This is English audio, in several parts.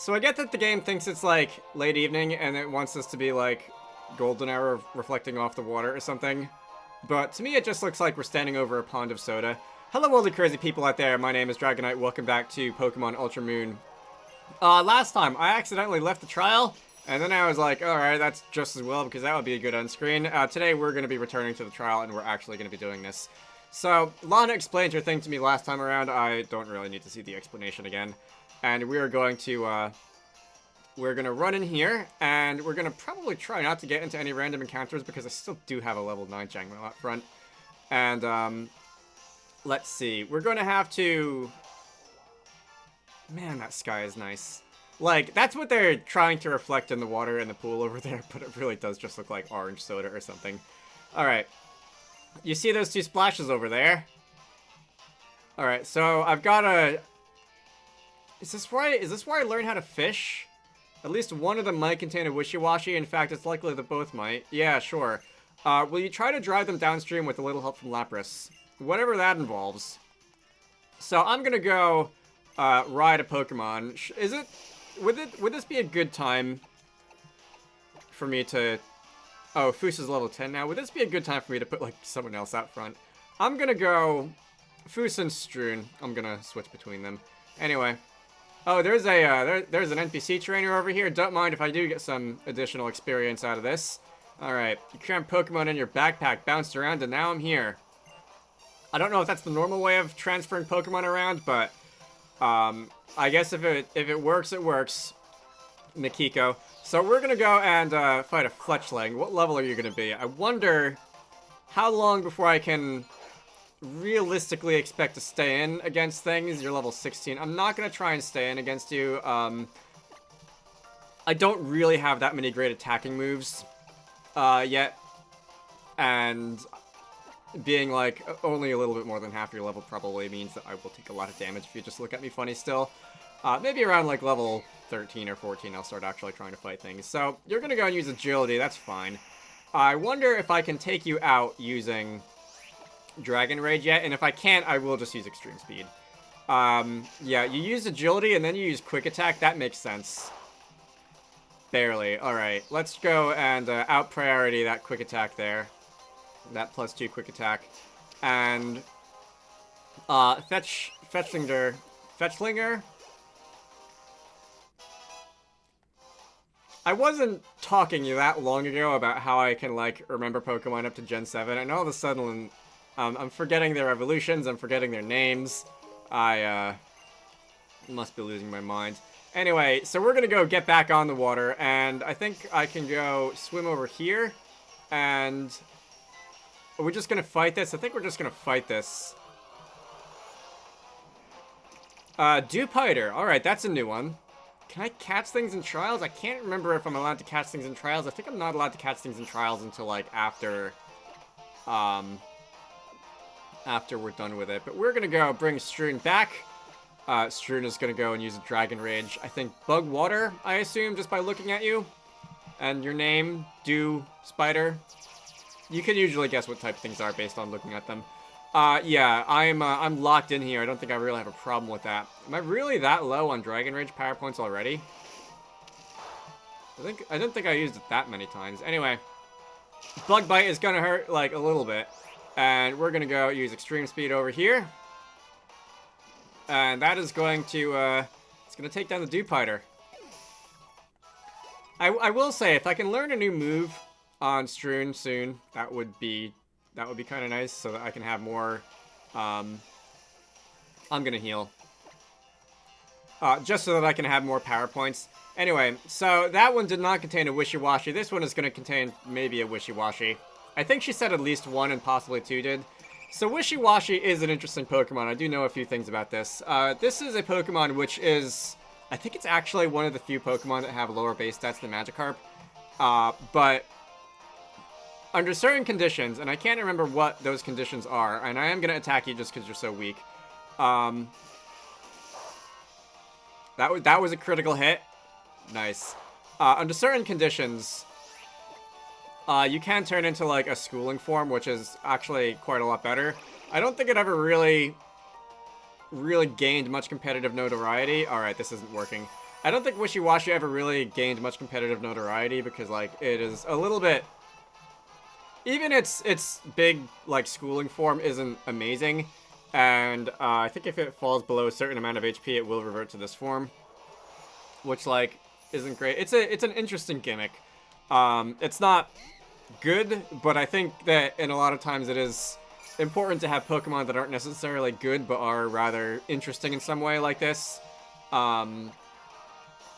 So I get that the game thinks it's like late evening and it wants us to be like golden hour reflecting off the water or something. But to me it just looks like we're standing over a pond of soda. Hello all the crazy people out there, my name is Dragonite, welcome back to Pokemon Ultra Moon. Last time I accidentally left the trial, and then I was like, alright, that's just as well because that would be a good on-screen. Today we're going to be returning to the trial and we're actually going to be doing this. So, Lana explained her thing to me last time around, I don't really need to see the explanation again. And we are going to, we're going to run in here, and we're going to probably try not to get into any random encounters because I still do have a level 9 Jangmo up front. And, let's see, we're going to have to... Man, that sky is nice. Like, that's what they're trying to reflect in the water in the pool over there, but it really does just look like orange soda or something. Alright. You see those two splashes over there? Alright, so I've got a... Is this where I learn how to fish? At least one of them might contain a Wishiwashi. In fact, it's likely that both might. Yeah, sure. Will you try to drive them downstream with a little help from Lapras? Whatever that involves. So I'm gonna go ride a Pokemon. Would this be a good time for me to... Oh, Foos is level 10 now. Would this be a good time for me to put, like, someone else out front? I'm gonna go Foos and Stroon. I'm gonna switch between them. Anyway. Oh, there's a, there's an NPC trainer over here. Don't mind if I do get some additional experience out of this. Alright. You crammed Pokemon in your backpack, bounced around, and now I'm here. I don't know if that's the normal way of transferring Pokemon around, but... I guess if it works, it works. Mikiko. So we're gonna go and fight a Fletchling. What level are you gonna be? I wonder how long before I can realistically expect to stay in against things. You're level 16. I'm not gonna try and stay in against you. I don't really have that many great attacking moves yet. And being like only a little bit more than half your level probably means that I will take a lot of damage if you just look at me funny still. Maybe around like level 13 or 14 I'll start actually trying to fight things. So you're gonna go and use agility, that's fine. I wonder if I can take you out using Dragon Rage yet, and if I can't I will just use extreme speed. Yeah, you use agility and then you use quick attack, that makes sense. Barely. Alright, let's go and out priority that quick attack there. That +2 quick attack. And Fetchlinger. I wasn't talking that long ago about how I can like remember Pokemon up to Gen 7, and all of a sudden I'm forgetting their evolutions, I'm forgetting their names. I must be losing my mind. Anyway, so we're gonna go get back on the water, and I think I can go swim over here, and are we just gonna fight this? I think we're just gonna fight this. Dewpider. Alright, that's a new one. Can I catch things in trials? I can't remember if I'm allowed to catch things in trials. I think I'm not allowed to catch things in trials until, like, after we're done with it. But we're gonna go bring Stroon back. Stroon is gonna go and use a Dragon Rage. I think Bug Water, I assume, just by looking at you. And your name, Dew Spider. You can usually guess what type things are based on looking at them. Yeah, I'm locked in here. I don't think I really have a problem with that. Am I really that low on Dragon Rage power points already? I didn't think I used it that many times. Anyway, Bug Bite is gonna hurt, like, a little bit. And we're gonna go use Extreme Speed over here. And that is going to, it's gonna take down the Dewpider. I will say, if I can learn a new move on Stroon soon, that would be kind of nice, so that I can have more. I'm gonna heal, just so that I can have more power points. Anyway, so that one did not contain a Wishiwashi. This one is gonna contain maybe a Wishiwashi. I think she said at least one and possibly two did. So Wishiwashi is an interesting Pokemon. I do know a few things about this. This is a Pokemon which is, I think it's actually one of the few Pokemon that have lower base stats than Magikarp. But under certain conditions, and I can't remember what those conditions are, and I am going to attack you just because you're so weak. That was a critical hit. Nice. Under certain conditions, you can turn into, like, a schooling form, which is actually quite a lot better. I don't think it ever really gained much competitive notoriety. Alright, this isn't working. I don't think Wishiwashi ever really gained much competitive notoriety because, like, it is a little bit... Even its big, like, schooling form isn't amazing. And I think if it falls below a certain amount of HP, it will revert to this form. Which, like, isn't great. It's an interesting gimmick. It's not good, but I think that in a lot of times it is important to have Pokemon that aren't necessarily good, but are rather interesting in some way like this.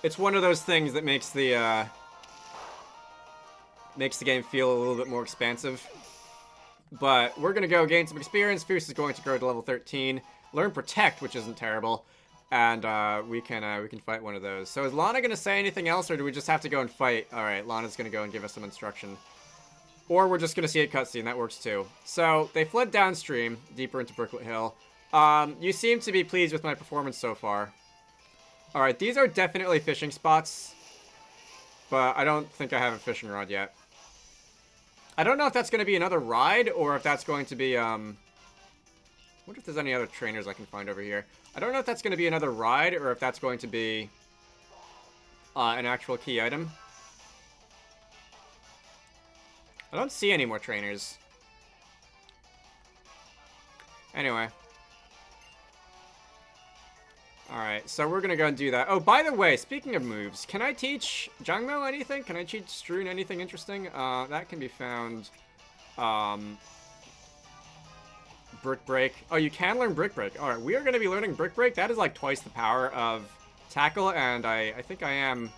It's one of those things that makes the game feel a little bit more expansive. But we're gonna go gain some experience. Fierce is going to grow to level 13. Learn Protect, which isn't terrible. And we can fight one of those. So is Lana gonna say anything else, or do we just have to go and fight? Alright, Lana's gonna go and give us some instruction. Or we're just gonna see a cutscene, that works too. So, they fled downstream, deeper into Brooklet Hill. You seem to be pleased with my performance so far. Alright, these are definitely fishing spots. But I don't think I have a fishing rod yet. I don't know if that's gonna be another ride, or if that's going to be, I wonder if there's any other trainers I can find over here. I don't know if that's going to be another ride, or if that's going to be an actual key item. I don't see any more trainers. Anyway. Alright, so we're going to go and do that. Oh, by the way, speaking of moves, can I teach Jangmo anything? Can I teach Stroon anything interesting? That can be found... Brick Break. Oh, you can learn Brick Break. Alright, we are going to be learning Brick Break. That is like twice the power of Tackle, and I think I am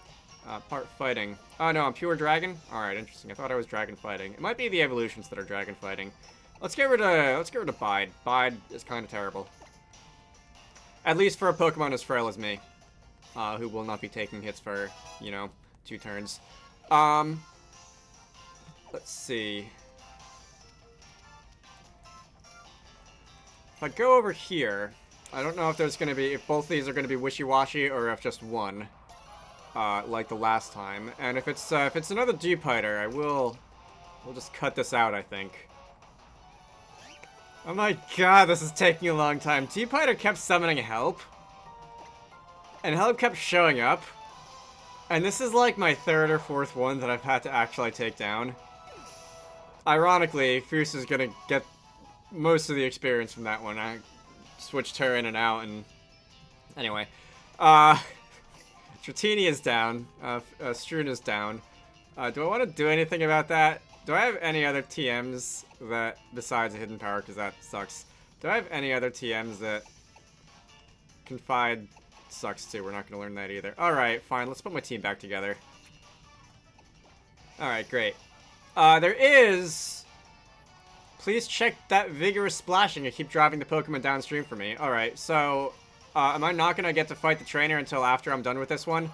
part fighting. Oh, no, I'm pure Dragon? Alright, interesting. I thought I was Dragon fighting. It might be the evolutions that are Dragon fighting. Let's get rid of Bide. Bide is kind of terrible. At least for a Pokemon as frail as me. Who will not be taking hits for, you know, 2 turns. Let's see. If I go over here, I don't know if there's going to be, if both these are going to be Wishiwashi or if just one, like the last time. And if it's another G-Piter, we'll just cut this out, I think. Oh my god, this is taking a long time. G-Piter kept summoning help, and help kept showing up, and this is like my 3rd or 4th one that I've had to actually take down. Ironically, Fierce is going to get most of the experience from that one. I switched her in and out, and anyway. Dratini is down. Stroon is down. Do I want to do anything about that? Do I have any other TMs that, besides a hidden power, because that sucks. Do I have any other TMs that Confide sucks too? We're not going to learn that either. Alright, fine. Let's put my team back together. Alright, great. There is... Please check that vigorous splashing and keep driving the Pokemon downstream for me. Alright, so... am I not going to get to fight the trainer until after I'm done with this one?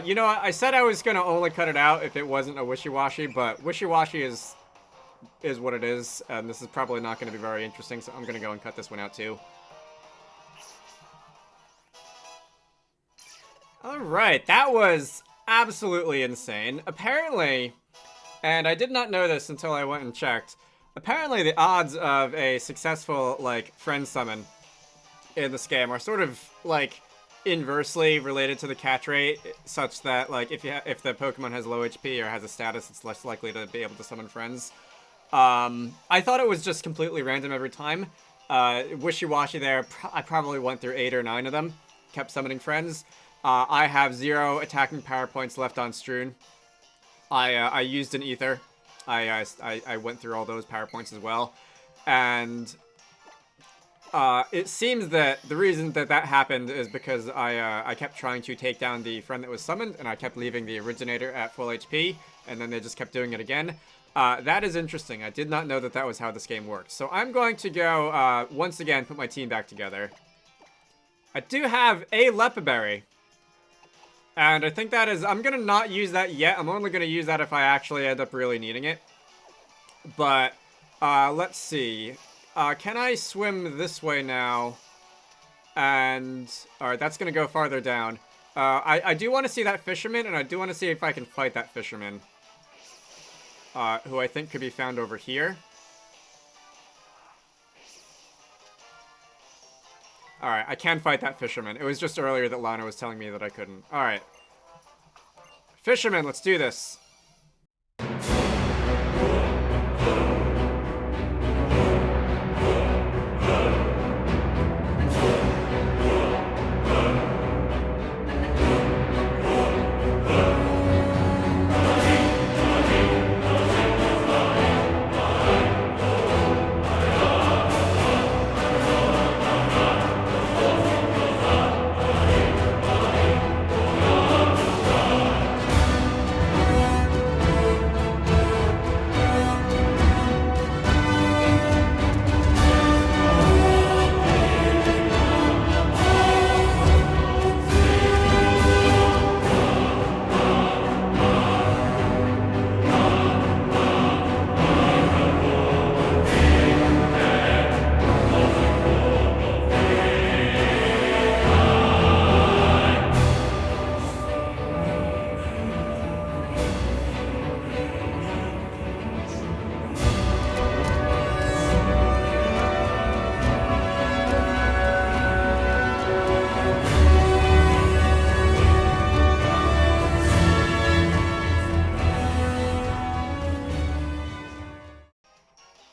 You know what? I said I was going to only cut it out if it wasn't a Wishiwashi, but Wishiwashi is what it is, and this is probably not going to be very interesting, so I'm going to go and cut this one out too. Alright, that was absolutely insane. Apparently, and I did not know this until I went and checked, apparently the odds of a successful, like, friend summon in this game are sort of, like, inversely related to the catch rate, such that, like, if the Pokemon has low HP or has a status, it's less likely to be able to summon friends. I thought it was just completely random every time. Wishiwashi there, I probably went through 8 or 9 of them, kept summoning friends. I have 0 attacking power points left on Stroon. I used an Ether. I went through all those power points as well, and it seems that the reason that happened is because I kept trying to take down the friend that was summoned, and I kept leaving the originator at full HP, and then they just kept doing it again. That is interesting. I did not know that was how this game worked. So I'm going to go, once again, put my team back together. I do have a Lepaberry. And I think that is... I'm going to not use that yet. I'm only going to use that if I actually end up really needing it. But, let's see. Can I swim this way now? And... Alright, that's going to go farther down. I do want to see that fisherman, and I do want to see if I can fight that fisherman. Who I think could be found over here. Alright, I can fight that fisherman. It was just earlier that Lana was telling me that I couldn't. Alright. Fisherman, let's do this.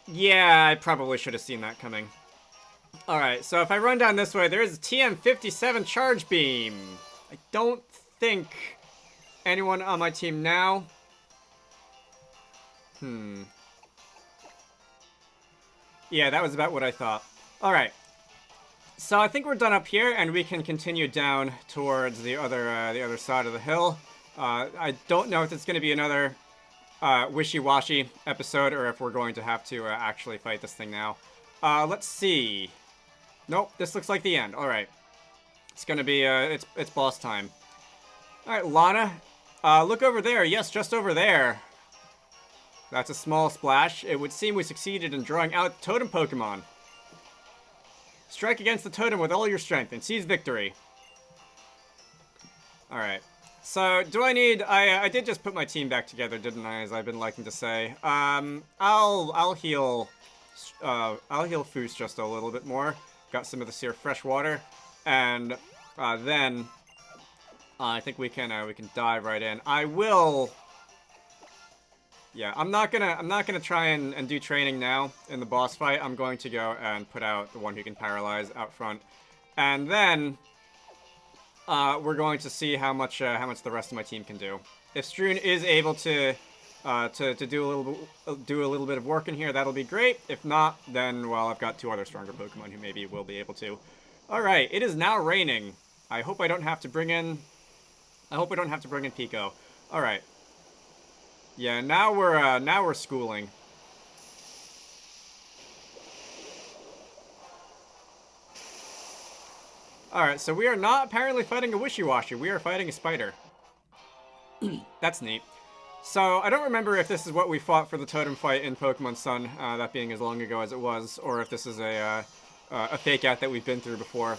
Yeah, I probably should have seen that coming. Alright, so if I run down this way, there is a TM57 Charge Beam. I don't think anyone on my team now. Yeah, that was about what I thought. Alright. So I think we're done up here, and we can continue down towards the other side of the hill. I don't know if it's going to be another Wishiwashi episode, or if we're going to have to actually fight this thing now. Let's see. Nope, this looks like the end. Alright. It's gonna be, it's boss time. Alright, Lana. Look over there. Yes, just over there. That's a small splash. It would seem we succeeded in drawing out Totem Pokémon. Strike against the totem with all your strength and seize victory. Alright. So, do I need... I did just put my team back together, didn't I, as I've been liking to say. I'll heal... I'll heal Foos just a little bit more. Got some of the Sear Fresh Water. And, then... I think we can dive right in. I will... Yeah, I'm not gonna try and do training now in the boss fight. I'm going to go and put out the one who can paralyze out front. And then... we're going to see how much the rest of my team can do. If Stroon is able to do a little bit of work in here, that'll be great. If not, then well, I've got two other stronger Pokemon who maybe will be able to. All right, it is now raining. I hope I don't have to bring in. Pico. All right. Yeah, now we're schooling. Alright, so we are not apparently fighting a Wishiwashi. We are fighting a spider. That's neat. So, I don't remember if this is what we fought for the totem fight in Pokemon Sun, that being as long ago as it was, or if this is a fake-out that we've been through before.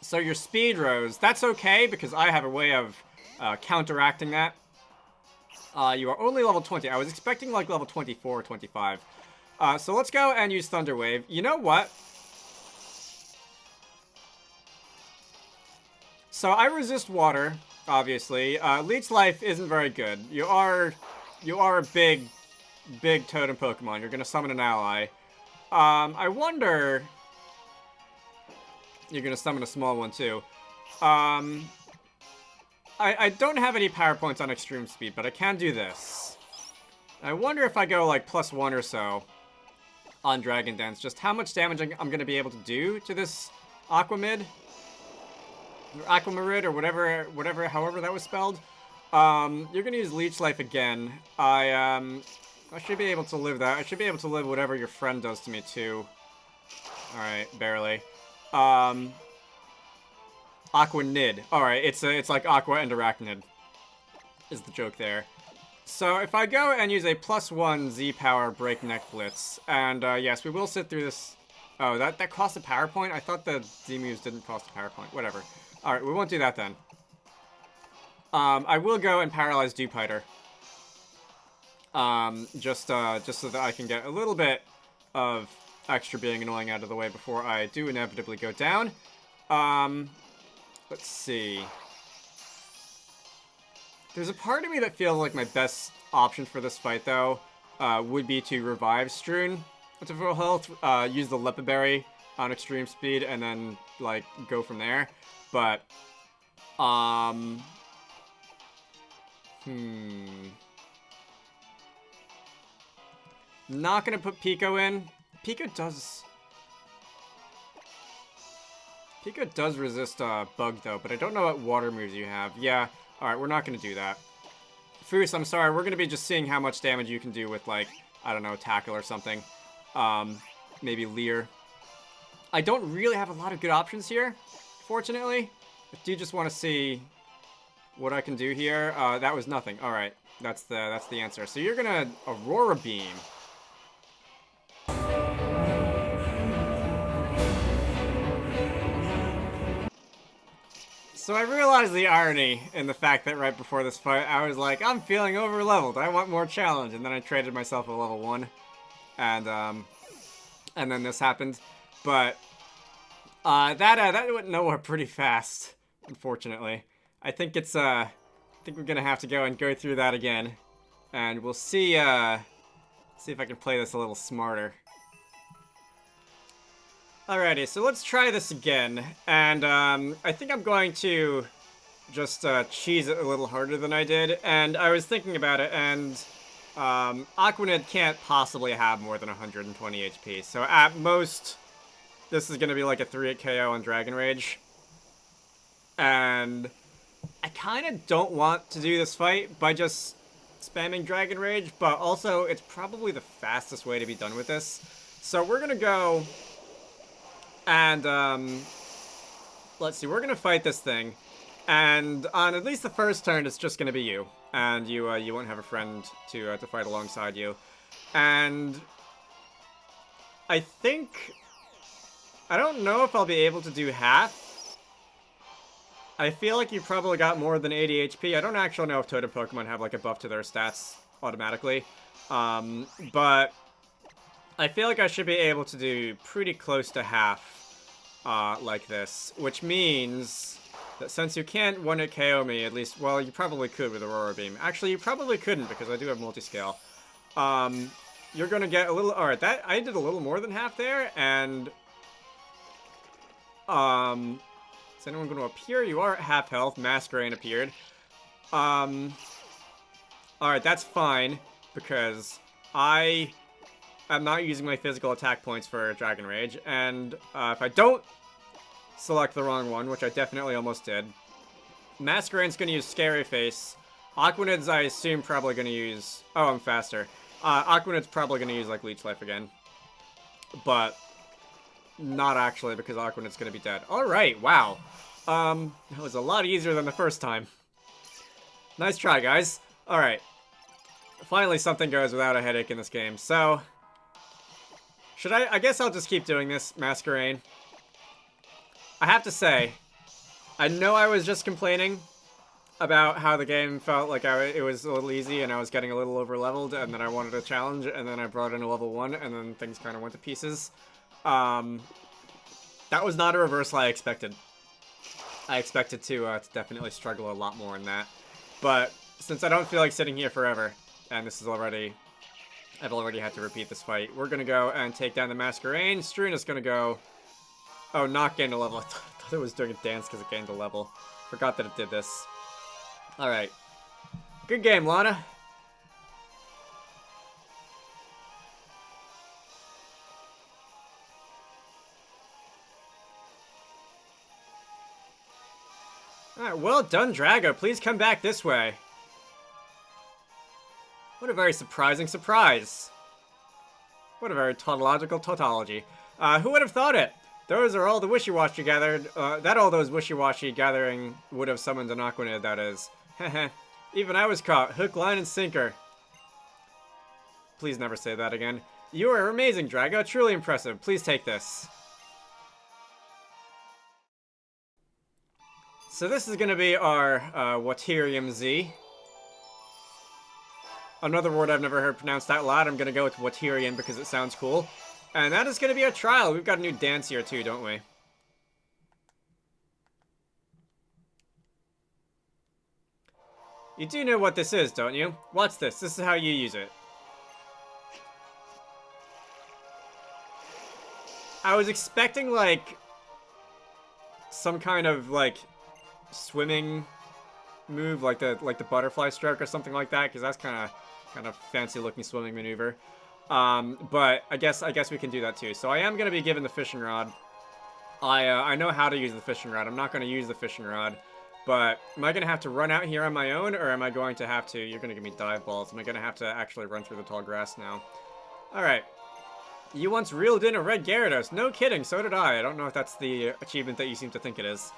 So your speed rose. That's okay, because I have a way of counteracting that. You are only level 20. I was expecting like level 24 or 25. So let's go and use Thunder Wave. You know what? So I resist water, obviously. Leech Life isn't very good. You are a big totem Pokemon. You're gonna summon an ally. I wonder... You're gonna summon a small one too. I don't have any power points on extreme speed, but I can do this. I wonder if I go like +1 or so on Dragon Dance, just how much damage I'm gonna be able to do to this Aquamid. Aquamarid, or however that was spelled. You're gonna use Leech Life again. I should be able to live that. I should be able to live whatever your friend does to me too. Alright, barely. Aquanid. Alright, it's like Aqua and Arachnid is the joke there. So if I go and use a +1 Z-Power Breakneck Blitz, and yes, we will sit through this. Oh, that cost a power point? I thought the Z-moves didn't cost a power point. Whatever. Alright, we won't do that then. I will go and paralyze Dewpider. Just so that I can get a little bit of extra being annoying out of the way before I do inevitably go down. Let's see. There's a part of me that feels like my best option for this fight, though, would be to revive Strewn to full health, use the Lepa Berry on extreme speed, and then, like, go from there. But, not gonna put Pico in. Pico does resist Bug, though, but I don't know what water moves you have. Yeah, alright, we're not gonna do that. Foos, I'm sorry, we're gonna be just seeing how much damage you can do with, like, I don't know, Tackle or something. Maybe Leer. I don't really have a lot of good options here, fortunately. I do just want to see what I can do here. That was nothing. Alright, that's the answer. So you're gonna Aurora Beam. So I realized the irony in the fact that right before this fight, I was like, I'm feeling over-leveled. I want more challenge. And then I traded myself a level 1. And then this happened. But that went nowhere pretty fast, unfortunately. I think it's I think we're gonna have to go through that again. And we'll see see if I can play this a little smarter. Alrighty, so let's try this again, and I think I'm going to just cheese it a little harder than I did, and I was thinking about it, and Aquanid can't possibly have more than 120 HP, so at most, this is going to be like a 3-hit KO on Dragon Rage, and I kind of don't want to do this fight by just spamming Dragon Rage, but also it's probably the fastest way to be done with this, so we're going to go... And, let's see, we're gonna fight this thing, and on at least the first turn, it's just gonna be you, and you won't have a friend to fight alongside you, and I think, I don't know if I'll be able to do half. I feel like you probably got more than 80 HP. I don't actually know if Totem Pokemon have, like, a buff to their stats automatically, but I feel like I should be able to do pretty close to half, like this, which means that since you can't 1-hit KO me, at least, well, you probably could with Aurora Beam. Actually, you probably couldn't, because I do have multi-scale. You're gonna get a little, alright, that, I did a little more than half there, and, is anyone gonna appear? You are at half health, Masquerain appeared. Alright, that's fine, because I'm not using my physical attack points for Dragon Rage, and if I don't select the wrong one, which I definitely almost did, Masquerain's going to use Scary Face. Aquanid's, I assume, probably going to use... Oh, I'm faster. Aquanid's probably going to use, like, Leech Life again. But not actually, because Aquanid's going to be dead. Alright, wow. That was a lot easier than the first time. Nice try, guys. Alright. Finally, something goes without a headache in this game, so... Should I guess I'll just keep doing this, Masquerain. I have to say, I know I was just complaining about how the game felt like it was a little easy and I was getting a little over-leveled and then I wanted a challenge and then I brought in a level 1 and then things kind of went to pieces. That was not a reversal I expected. I expected to definitely struggle a lot more in that. But since I don't feel like sitting here forever, and this is already... I've already had to repeat this fight. We're going to go and take down the Masquerain. Strewn is going to go... Oh, not gain a level. I thought it was doing a dance because it gained a level. Forgot that it did this. Alright. Good game, Lana. Alright, well done, Drago. Please come back this way. What a very surprising surprise. What a very tautological tautology. Who would have thought it? Those are all the Wishiwashi gathered. All those Wishiwashi gathering would have summoned an Aquanid, that is. Heh. Even I was caught. Hook, line, and sinker. Please never say that again. You are amazing, Drago. Truly impressive. Please take this. So this is going to be our Waterium Z. Another word I've never heard pronounced out loud. I'm going to go with Waterian because it sounds cool. And that is going to be our trial. We've got a new dance here too, don't we? You do know what this is, don't you? What's this? This is how you use it. I was expecting, like, some kind of, like, swimming move, like the butterfly stroke or something like that, because that's kind of fancy looking swimming maneuver. But I guess we can do that too. So I am going to be given the fishing rod. I know how to use the fishing rod. I'm not going to use the fishing rod. But am I going to have to run out here on my own, or am I going to have to... You're going to give me dive balls. Am I going to have to actually run through the tall grass now? Alright. You once reeled in a red Gyarados. No kidding, so did I. I don't know if that's the achievement that you seem to think it is.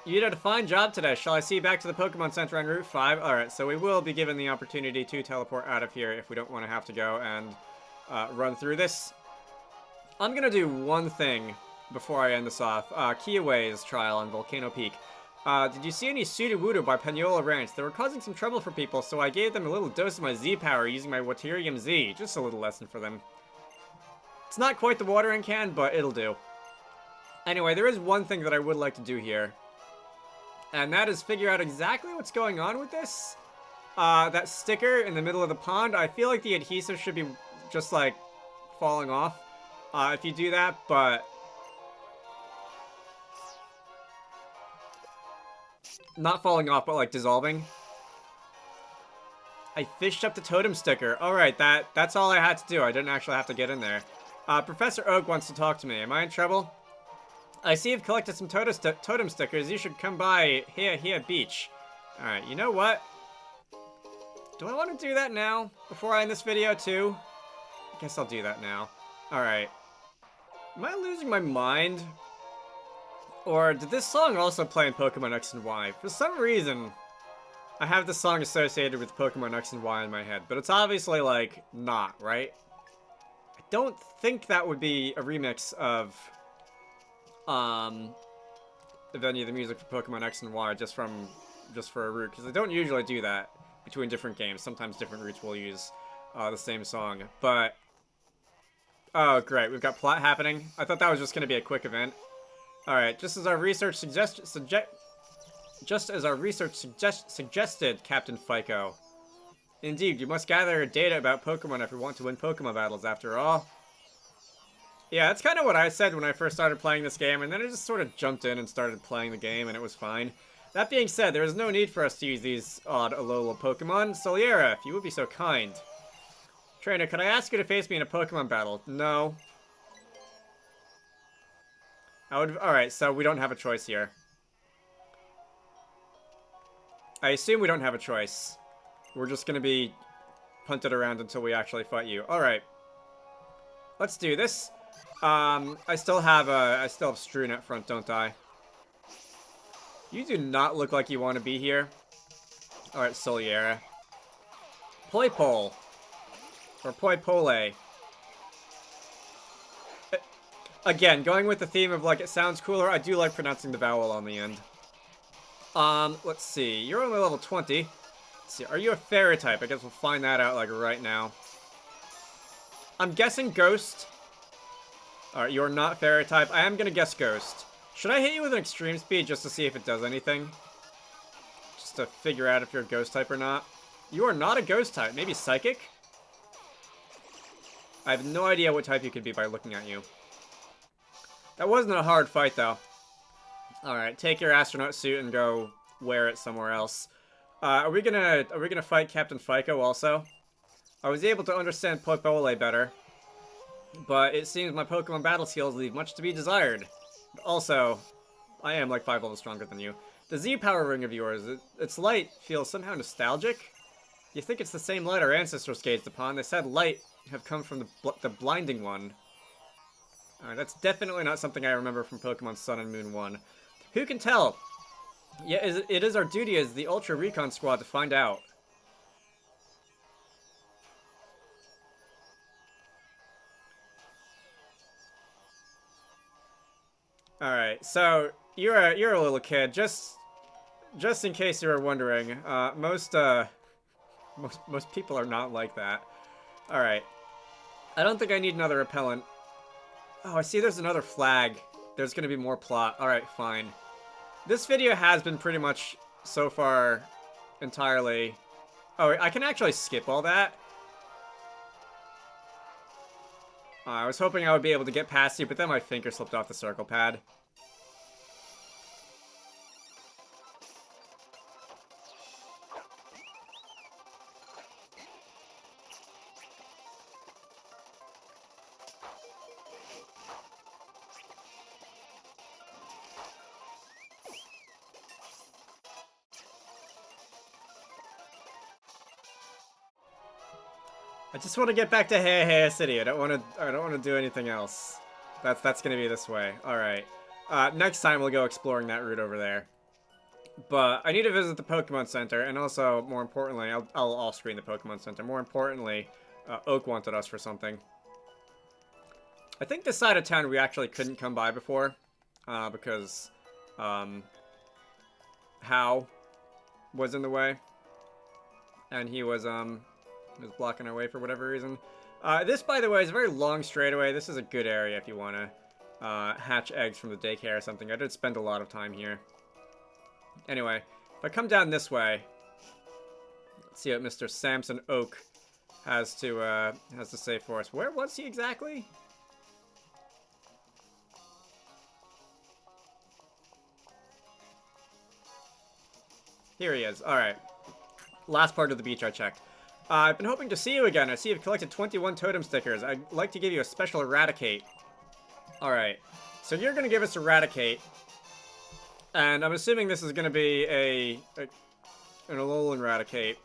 You did a fine job today. Shall I see you back to the Pokemon Center on Route 5? Alright, so we will be given the opportunity to teleport out of here if we don't want to have to go and run through this. I'm going to do one thing before I end this off. Kiawe's trial on Volcano Peak. Did you see any Sudowoodo by Panola Ranch? They were causing some trouble for people, so I gave them a little dose of my Z-Power using my Waterium Z. Just a little lesson for them. It's not quite the watering can, but it'll do. Anyway, there is one thing that I would like to do here. And that is figure out exactly what's going on with this. That sticker in the middle of the pond, I feel like the adhesive should be just, like, falling off. If you do that, but... Not falling off, but, like, dissolving. I fished up the totem sticker. Alright, that's all I had to do. I didn't actually have to get in there. Professor Oak wants to talk to me. Am I in trouble? I see you've collected some totem stickers. You should come by here beach. Alright, you know what? Do I want to do that now? Before I end this video, too? I guess I'll do that now. Alright. Am I losing my mind? Or did this song also play in Pokemon X and Y? For some reason, I have this song associated with Pokemon X and Y in my head. But it's obviously, like, not, right? I don't think that would be a remix of any of the music for Pokemon X and Y just for a route, because I don't usually do that between different games. Sometimes different routes will use the same song, but oh great, we've got plot happening. I thought that was just going to be a quick event. All right, just as our research suggested, Captain Fico. Indeed, you must gather data about Pokemon if you want to win Pokemon battles. After all. Yeah, that's kind of what I said when I first started playing this game, and then I just sort of jumped in and started playing the game, and it was fine. That being said, there is no need for us to use these odd Alola Pokemon. Soliera, if you would be so kind. Trainer, could I ask you to face me in a Pokemon battle? No. Alright, so we don't have a choice here. I assume we don't have a choice. We're just gonna be punted around until we actually fight you. Alright. Let's do this. I still have Strewn up front, don't I? You do not look like you want to be here. Alright, Soliera. Poipole. Or Poipole. Again, going with the theme of, like, it sounds cooler, I do like pronouncing the vowel on the end. Let's see. You're only level 20. Let's see. Are you a fairy type? I guess we'll find that out, like, right now. I'm guessing Ghost. Alright, you're not fairy type. I am gonna guess Ghost. Should I hit you with an extreme speed just to see if it does anything? Just to figure out if you're a ghost type or not. You are not a ghost type. Maybe psychic? I have no idea what type you could be by looking at you. That wasn't a hard fight, though. Alright, take your astronaut suit and go wear it somewhere else. Are we gonna fight Captain Fico also? I was able to understand Poipole better, but it seems my Pokemon battle skills leave much to be desired. Also, I am like 5 levels stronger than you. The Z-Power ring of yours, its light feels somehow nostalgic. You think it's the same light our ancestors gazed upon? They said light have come from the blinding one. Alright, that's definitely not something I remember from Pokemon Sun and Moon 1. Who can tell? Yeah, it is our duty as the Ultra Recon Squad to find out. Alright, so you're a little kid. Just in case you were wondering, most people are not like that. Alright. I don't think I need another repellent. Oh, I see there's another flag. There's gonna be more plot. Alright, fine. This video has been pretty much, so far, entirely... Oh, I can actually skip all that. I was hoping I would be able to get past you, but then my finger slipped off the circle pad. I just want to get back to Hey City. I don't want to do anything else. That's gonna be this way. All right. Next time we'll go exploring that route over there. But I need to visit the Pokemon Center, and also, more importantly, I'll off-screen the Pokemon Center. More importantly, Oak wanted us for something. I think this side of town we actually couldn't come by before, because How was in the way, and he was blocking our way for whatever reason. This, by the way, is a very long straightaway. This is a good area if you want to hatch eggs from the daycare or something. I did spend a lot of time here. Anyway, if I come down this way, let's see what Mr. Samson Oak has to say for us. Where was he exactly? Here he is. All right. Last part of the beach I checked. I've been hoping to see you again. I see you've collected 21 totem stickers. I'd like to give you a special Eradicate. Alright. So you're going to give us Eradicate. And I'm assuming this is going to be an Alolan Eradicate.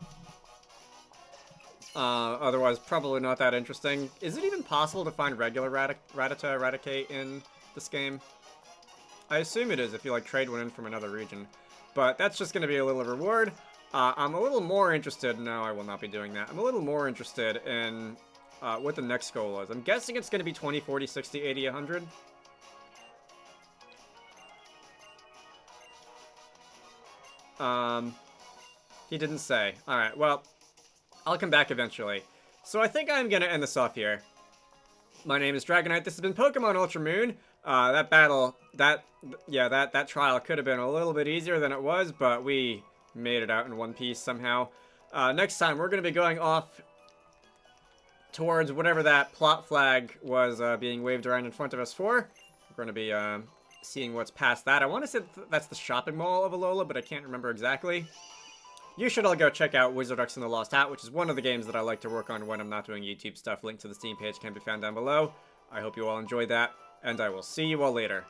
Otherwise, probably not that interesting. Is it even possible to find regular Rattata Eradicate in this game? I assume it is if you, like, trade one in from another region. But that's just going to be a little reward. I'm a little more interested... No, I will not be doing that. I'm a little more interested in what the next goal is. I'm guessing it's going to be 20, 40, 60, 80, 100. He didn't say. Alright, well, I'll come back eventually. So I think I'm going to end this off here. My name is Dragonite. This has been Pokemon Ultra Moon. That battle, that trial could have been a little bit easier than it was, but we made it out in one piece somehow. Next time, we're going to be going off towards whatever that plot flag was being waved around in front of us for. We're going to be seeing what's past that. I want to say that's the shopping mall of Alola, but I can't remember exactly. You should all go check out Wizarducks and the Lost Hat, which is one of the games that I like to work on when I'm not doing YouTube stuff. Link to the Steam page can be found down below. I hope you all enjoyed that, and I will see you all later.